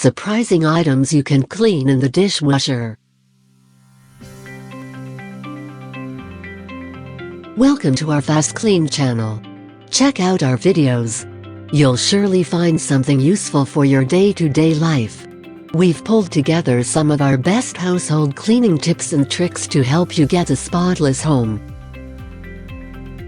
Surprising items you can clean in the dishwasher. Welcome to our FastKlean channel. Check out our videos. You'll surely find something useful for your day-to-day life. We've pulled together some of our best household cleaning tips and tricks to help you get a spotless home.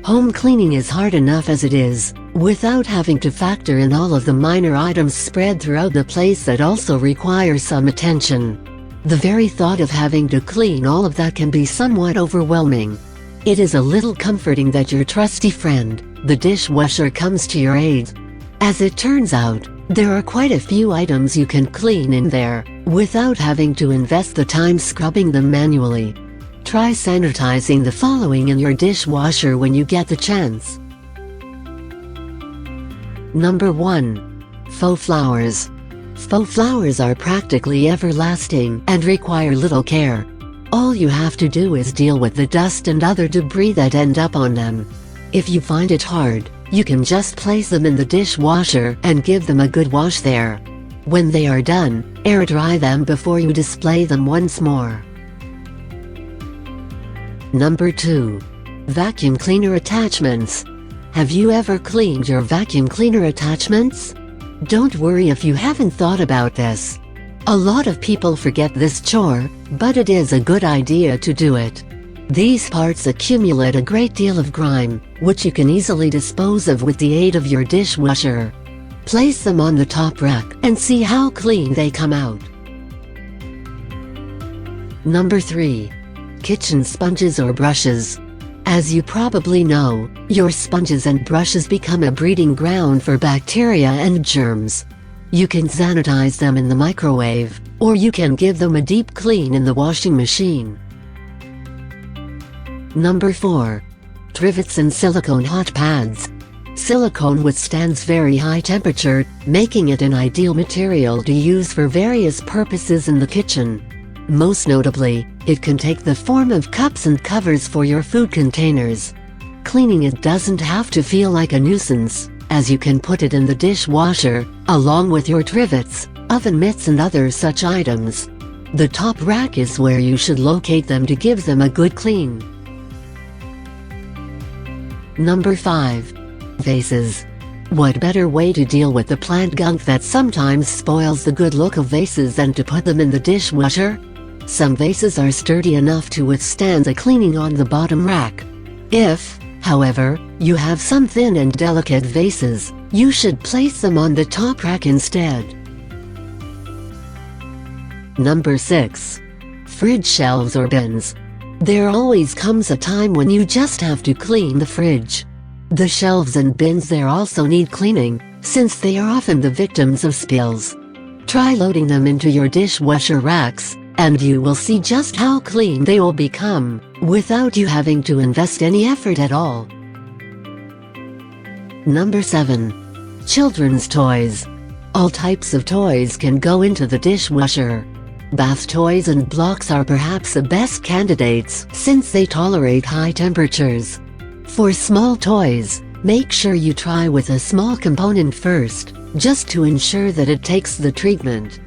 Home cleaning is hard enough as it is, without having to factor in all of the minor items spread throughout the place that also require some attention. The very thought of having to clean all of that can be somewhat overwhelming. It is a little comforting that your trusty friend, the dishwasher, comes to your aid. As it turns out, there are quite a few items you can clean in there, without having to invest the time scrubbing them manually. Try sanitizing the following in your dishwasher when you get the chance. Number 1. Faux flowers. Faux flowers are practically everlasting and require little care. All you have to do is deal with the dust and other debris that end up on them. If you find it hard, you can just place them in the dishwasher and give them a good wash there. When they are done, air dry them before you display them once more. Number 2. Vacuum cleaner attachments. Have you ever cleaned your vacuum cleaner attachments? Don't worry if you haven't thought about this. A lot of people forget this chore, but it is a good idea to do it. These parts accumulate a great deal of grime, which you can easily dispose of with the aid of your dishwasher. Place them on the top rack and see how clean they come out. Number 3. Kitchen sponges or brushes. As you probably know, your sponges and brushes become a breeding ground for bacteria and germs. You can sanitize them in the microwave, or you can give them a deep clean in the washing machine. Number 4. Trivets and silicone hot pads. Silicone withstands very high temperature, making it an ideal material to use for various purposes in the kitchen. Most notably, it can take the form of cups and covers for your food containers. Cleaning it doesn't have to feel like a nuisance, as you can put it in the dishwasher, along with your trivets, oven mitts and other such items. The top rack is where you should locate them to give them a good clean. Number 5. Vases. What better way to deal with the plant gunk that sometimes spoils the good look of vases than to put them in the dishwasher? Some vases are sturdy enough to withstand a cleaning on the bottom rack. If, however, you have some thin and delicate vases, you should place them on the top rack instead. Number 6. Fridge shelves or bins. There always comes a time when you just have to clean the fridge. The shelves and bins there also need cleaning, since they are often the victims of spills. Try loading them into your dishwasher racks, and you will see just how clean they will become, without you having to invest any effort at all. Number 7. Children's toys. All types of toys can go into the dishwasher. Bath toys and blocks are perhaps the best candidates since they tolerate high temperatures. For small toys, make sure you try with a small component first, just to ensure that it takes the treatment.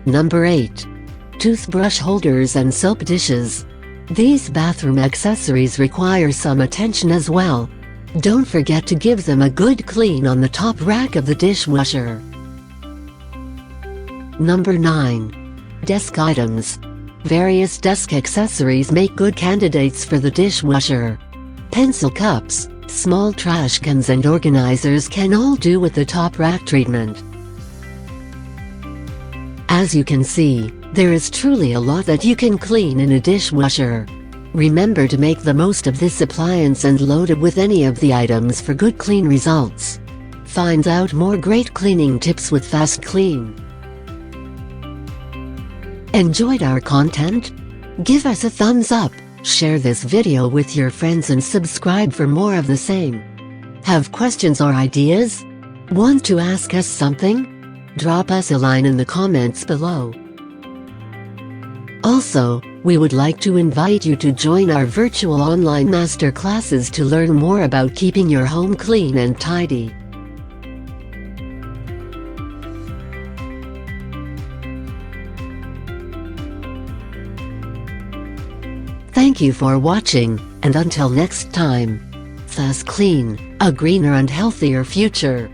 Number 8. Toothbrush holders and soap dishes. These bathroom accessories require some attention as well. Don't forget to give them a good clean on the top rack of the dishwasher. Number 9. Desk items. Various desk accessories make good candidates for the dishwasher. Pencil cups, small trash cans and organizers can all do with the top rack treatment. As you can see, there is truly a lot that you can clean in a dishwasher. Remember to make the most of this appliance and load it with any of the items for good clean results. Find out more great cleaning tips with FastKlean. Enjoyed our content? Give us a thumbs up, share this video with your friends and subscribe for more of the same. Have questions or ideas? Want to ask us something? Drop us a line in the comments below. Also, we would like to invite you to join our virtual online master classes to learn more about keeping your home clean and tidy. Thank you for watching, and until next time, FastKlean, a greener and healthier future.